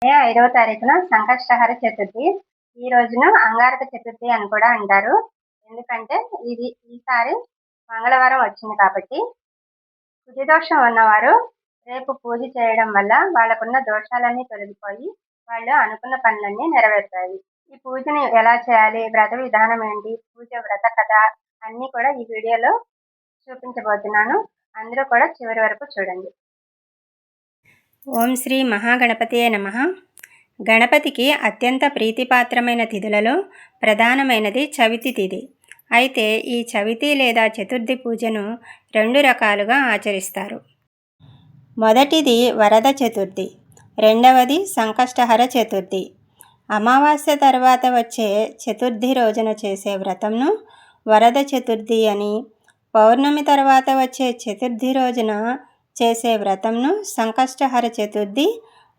మే 5వ తారీఖున సంకష్టహర చతుర్థి. ఈ రోజున అంగారక చతుర్థి అని కూడా అంటారు. ఎందుకంటే ఈసారి మంగళవారం వచ్చింది కాబట్టి. కుజదోషం ఉన్నవారు రేపు పూజ చేయడం వల్ల వాళ్ళకున్న దోషాలన్నీ తొలగిపోయి వాళ్ళు అనుకున్న పనులన్నీ నెరవేరుతాయి. ఈ పూజని ఎలా చేయాలి, వ్రత విధానం ఏంటి, పూజ వ్రత కథ అన్నీ కూడా ఈ వీడియోలో చూపించబోతున్నాను. అందరూ కూడా చివరి వరకు చూడండి. ఓం శ్రీ మహాగణపతియే నమః. గణపతికి అత్యంత ప్రీతిపాత్రమైన తిథులలో ప్రధానమైనది చవితి తిథి. అయితే ఈ చవితి లేదా చతుర్థి పూజను 2 రకాలుగా ఆచరిస్తారు. మొదటిది వరద చతుర్థి, రెండవది సంకష్టహర చతుర్థి. అమావాస్య తర్వాత వచ్చే చతుర్థి రోజున చేసే వ్రతంను వరద చతుర్థి అని, పౌర్ణమి తర్వాత వచ్చే చతుర్థి రోజున చేసే వ్రతంను సంకష్టహర చతుర్థి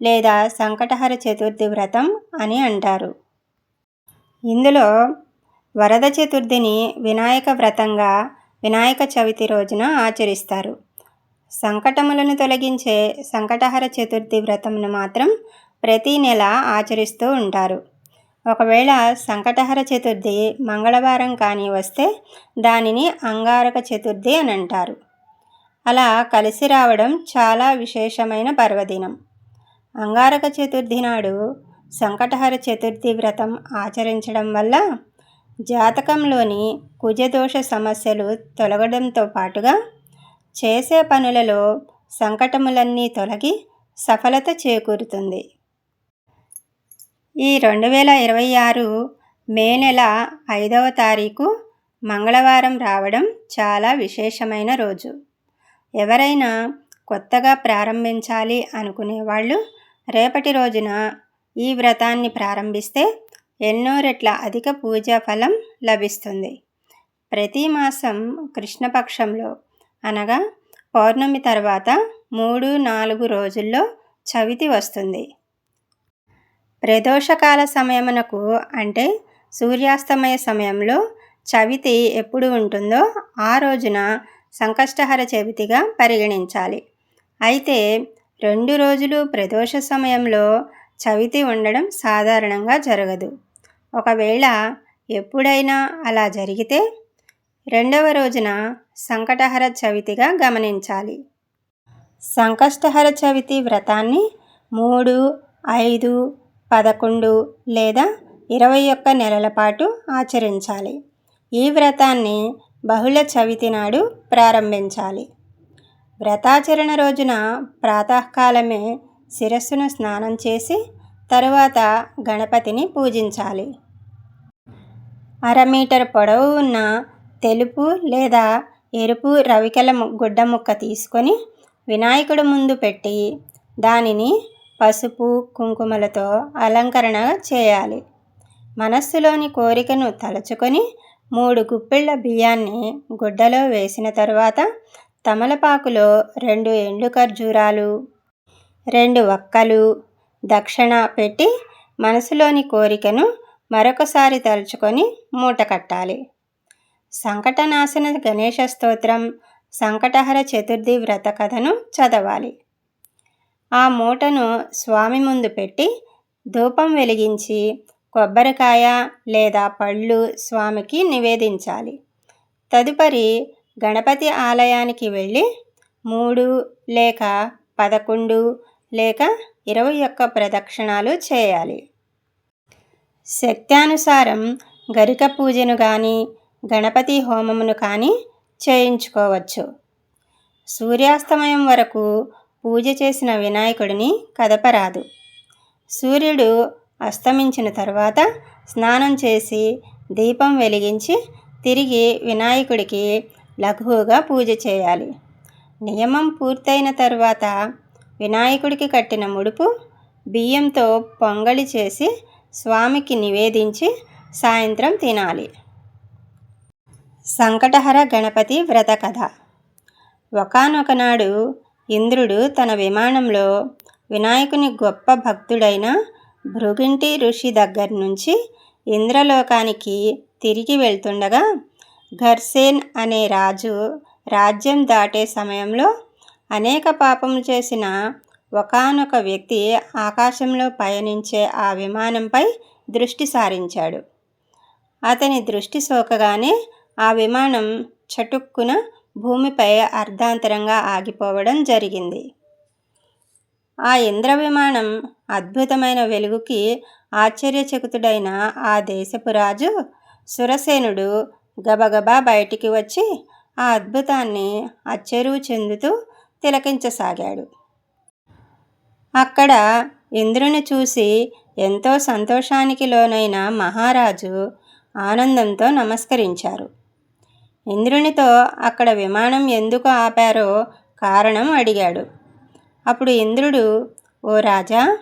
లేదా సంకటహర చతుర్థి వ్రతం అని అంటారు. ఇందులో వరద చతుర్థిని వినాయక వ్రతంగా వినాయక చవితి రోజున ఆచరిస్తారు. సంకటములను తొలగించే సంకటహర చతుర్థి వ్రతంను మాత్రం ప్రతి నెల ఆచరిస్తూ ఉంటారు. ఒకవేళ సంకటహర చతుర్థి మంగళవారం కానీ వస్తే దానిని అంగారక చతుర్థి అని అంటారు. అలా కలిసి రావడం చాలా విశేషమైన పర్వదినం. అంగారక చతుర్థి నాడు సంకటహర చతుర్థి వ్రతం ఆచరించడం వల్ల జాతకంలోని కుజదోష సమస్యలు తొలగడంతో పాటుగా చేసే పనులలో సంకటములన్నీ తొలగి సఫలత చేకూరుతుంది. ఈ 2026 మే నెల 5వ తారీఖు మంగళవారం రావడం చాలా విశేషమైన రోజు. ఎవరైనా కొత్తగా ప్రారంభించాలి అనుకునేవాళ్ళు రేపటి రోజున ఈ వ్రతాన్ని ప్రారంభిస్తే ఎన్నో రెట్ల అధిక పూజా ఫలం లభిస్తుంది. ప్రతి మాసం కృష్ణపక్షంలో అనగా పౌర్ణమి తర్వాత 3-4 రోజుల్లో చవితి వస్తుంది. ప్రదోషకాల సమయమునకు అంటే సూర్యాస్తమయ సమయంలో చవితి ఎప్పుడు ఉంటుందో ఆ రోజున సంకష్టహర చవితిగా పరిగణించాలి. అయితే 2 రోజులు ప్రదోష సమయంలో చవితి ఉండడం సాధారణంగా జరగదు. ఒకవేళ ఎప్పుడైనా అలా జరిగితే 2వ రోజున సంకటహర చవితిగా గమనించాలి. సంకష్టహర చవితి వ్రతాన్ని 3, 5, 11 లేదా 21 నెలల పాటు ఆచరించాలి. ఈ వ్రతాన్ని బహుళ చవితి నాడు ప్రారంభించాలి. వ్రతాచరణ రోజున ప్రాతకాలమే శిరస్సును స్నానం చేసి తరువాత గణపతిని పూజించాలి. 1/2 మీటర్ పొడవు ఉన్న తెలుపు లేదా ఎరుపు రవికెల గుడ్డ ముక్క తీసుకొని వినాయకుడి ముందు పెట్టి దానిని పసుపు కుంకుమలతో అలంకరణ చేయాలి. మనస్సులోని కోరికను తలుచుకొని 3 గుప్పిళ్ళ బియ్యాన్ని గుడ్డలో వేసిన తర్వాత తమలపాకులో 2 ఎండు ఖర్జూరాలు, 2 వక్కలు దక్షిణ పెట్టి మనసులోని కోరికను మరొకసారి తలుచుకొని మూట కట్టాలి. సంకటనాశన గణేశ స్తోత్రం, సంకటహర చతుర్థి వ్రత కథను చదవాలి. ఆ మూటను స్వామి ముందు పెట్టి ధూపం వెలిగించి కొబ్బరికాయ లేదా పళ్ళు స్వామికి నివేదించాలి. తదుపరి గణపతి ఆలయానికి వెళ్ళి 3 లేక 11 లేక 21 ప్రదక్షిణాలు చేయాలి. శక్త్యానుసారం గరిక పూజను కానీ గణపతి హోమమును కానీ చేయించుకోవచ్చు. సూర్యాస్తమయం వరకు పూజ చేసిన వినాయకుడిని కదపరాదు. సూర్యుడు అస్తమించిన తర్వాత స్నానం చేసి దీపం వెలిగించి తిరిగి వినాయకుడికి లఘువుగా పూజ చేయాలి. నియమం పూర్తయిన తర్వాత వినాయకుడికి కట్టిన ముడుపు బియ్యంతో పొంగలి చేసి స్వామికి నివేదించి సాయంత్రం తినాలి. సంకటహర గణపతి వ్రత కథ. ఒకానొకనాడు ఇంద్రుడు తన విమానంలో వినాయకుని గొప్ప భక్తుడైన భృగింటి ఋషి దగ్గర నుంచి ఇంద్రలోకానికి తిరిగి వెళ్తుండగా ఘర్సేన్ అనే రాజు రాజ్యం దాటే సమయంలో అనేక పాపములు చేసిన ఒకానొక వ్యక్తి ఆకాశంలో పయనించే ఆ విమానంపై దృష్టి సారించాడు. అతని దృష్టి సోకగానే ఆ విమానం చటుక్కున భూమిపై అర్ధాంతరంగా ఆగిపోవడం జరిగింది. ఆ ఇంద్ర విమానం అద్భుతమైన వెలుగుకి ఆశ్చర్యచకితుడైన ఆ దేశపు రాజు సురసేనుడు గబగబా బయటికి వచ్చి ఆ అద్భుతాన్ని అచ్చెరువు చెందుతూ తిలకించసాగాడు. అక్కడ ఇంద్రుని చూసి ఎంతో సంతోషానికి లోనైన మహారాజు ఆనందంతో నమస్కరించారు. ఇంద్రునితో అక్కడ విమానం ఎందుకు ఆపారో కారణం అడిగాడు. అప్పుడు ఇంద్రుడు, ఓ రాజా,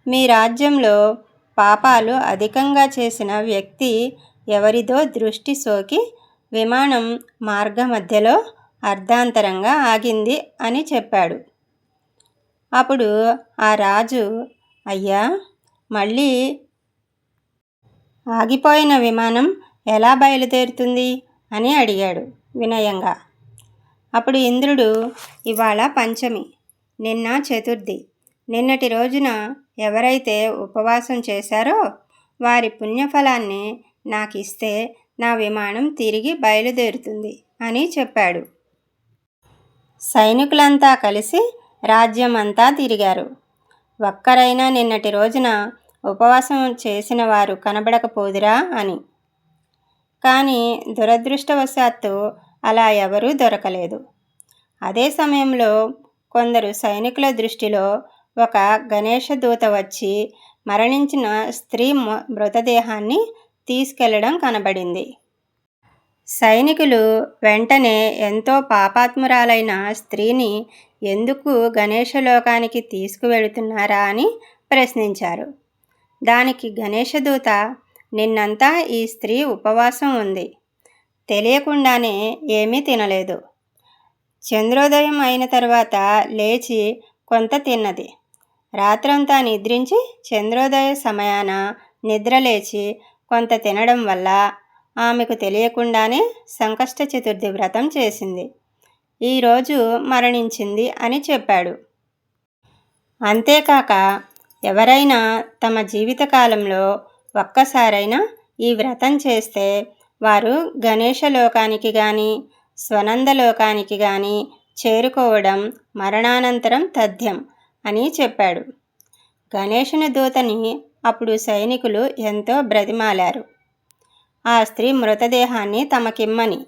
మీ రాజ్యంలో పాపాలు అధికంగా చేసిన వ్యక్తి ఎవరిదో దృష్టి సోకి విమానం మార్గమధ్యలో అర్ధాంతరంగా ఆగింది అని చెప్పాడు. అప్పుడు ఆ రాజు, అయ్యా, మళ్ళీ ఆగిపోయిన విమానం ఎలా బయలుదేరుతుంది అని అడిగాడు వినయంగా. అప్పుడు ఇంద్రుడు, ఇవాళ పంచమి, నిన్న చతుర్థి. నిన్నటి రోజున ఎవరైతే ఉపవాసం చేశారో వారి పుణ్యఫలాన్ని నాకు ఇస్తే నా విమానం తిరిగి బయలుదేరుతుంది అని చెప్పాడు. సైనికులంతా కలిసి రాజ్యం అంతా తిరిగారు. ఒక్కరైనా నిన్నటి రోజున ఉపవాసం చేసిన వారు కనబడకపోదురా అని. కానీ దురదృష్టవశాత్తు అలా ఎవరూ దొరకలేదు. అదే సమయంలో కొందరు సైనికుల దృష్టిలో ఒక గణేశ దూత వచ్చి మరణించిన స్త్రీ మృతదేహాన్ని తీసుకెళ్లడం కనబడింది. సైనికులు వెంటనే ఎంతో పాపాత్మురాలైన స్త్రీని ఎందుకు గణేశలోకానికి తీసుకువెళుతున్నారా అని ప్రశ్నించారు. దానికి గణేశదూత, నిన్నంతా ఈ స్త్రీ ఉపవాసం ఉంది, తెలియకుండానే ఏమీ తినలేదు. చంద్రోదయం అయిన తర్వాత లేచి కొంత తిన్నది. రాత్రంతా నిద్రించి చంద్రోదయ సమయాన నిద్రలేచి కొంత తినడం వల్ల ఆమెకు తెలియకుండానే సంకష్ట చతుర్థి వ్రతం చేసింది. ఈరోజు మరణించింది అని చెప్పాడు. అంతేకాక ఎవరైనా తమ జీవితకాలంలో ఒక్కసారైనా ఈ వ్రతం చేస్తే వారు గణేశలోకానికి కానీ స్వనందలోకానికి కానీ చేరుకోవడం మరణానంతరం తథ్యం అని చెప్పాడు. గణేశుని దూతని అప్పుడు సైనికులు ఎంతో బ్రతిమాలారు ఆ స్త్రీ మృతదేహాన్ని తమకిమ్మని.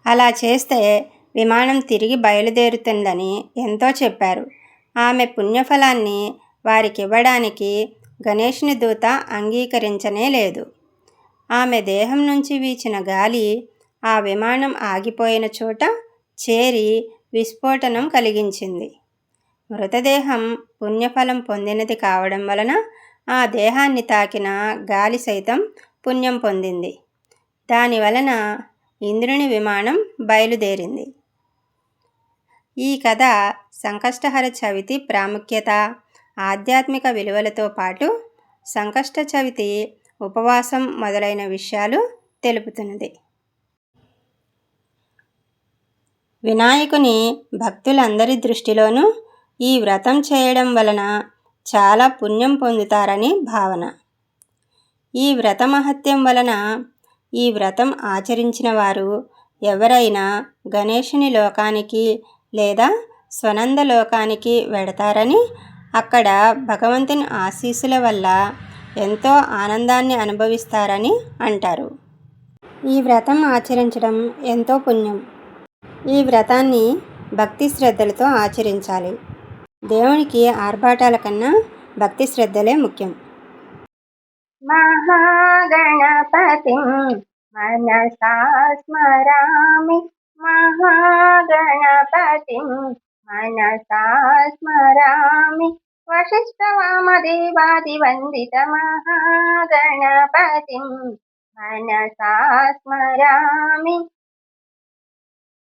అలా చేస్తే విమానం తిరిగి బయలుదేరుతుందని ఎంతో చెప్పారు. ఆమె పుణ్యఫలాన్ని వారికివ్వడానికి గణేశుని దూత అంగీకరించనే లేదు. ఆమె దేహం నుంచి వీచిన గాలి ఆ విమానం ఆగిపోయిన చోట చేరి విస్ఫోటనం కలిగించింది. మృతదేహం పుణ్యఫలం పొందినది కావడం వలన ఆ దేహాన్ని తాకిన గాలి సైతం పుణ్యం పొందింది. దానివలన ఇంద్రుని విమానం బయలుదేరింది. ఈ కథ సంకష్టహర చవితి ప్రాముఖ్యత, ఆధ్యాత్మిక విలువలతో పాటు సంకష్ట చవితి ఉపవాసం మొదలైన విషయాలు తెలుపుతున్నది. వినాయకుని భక్తులందరి దృష్టిలోనూ ఈ వ్రతం చేయడం వలన చాలా పుణ్యం పొందుతారని భావన. ఈ వ్రత మహత్యం వలన ఈ వ్రతం ఆచరించిన వారు ఎవరైనా గణేశుని లోకానికి లేదా స్వనంద లోకానికి వెడతారని, అక్కడ భగవంతుని ఆశీస్సుల వల్ల ఎంతో ఆనందాన్ని అనుభవిస్తారని అంటారు. ఈ వ్రతం ఆచరించడం ఎంతో పుణ్యం. ఈ వ్రతాన్ని భక్తి శ్రద్ధలతో ఆచరించాలి. దేవునికి ఆర్భాటాల కన్నా భక్తి శ్రద్ధలే ముఖ్యం. మహాగణపతిం మనసా స్మరామి, మహాగణపతిం మనసా స్మరామి, వశిష్ఠవామదేవాదివందిత మహాగణపతిం మనసా స్మరామి,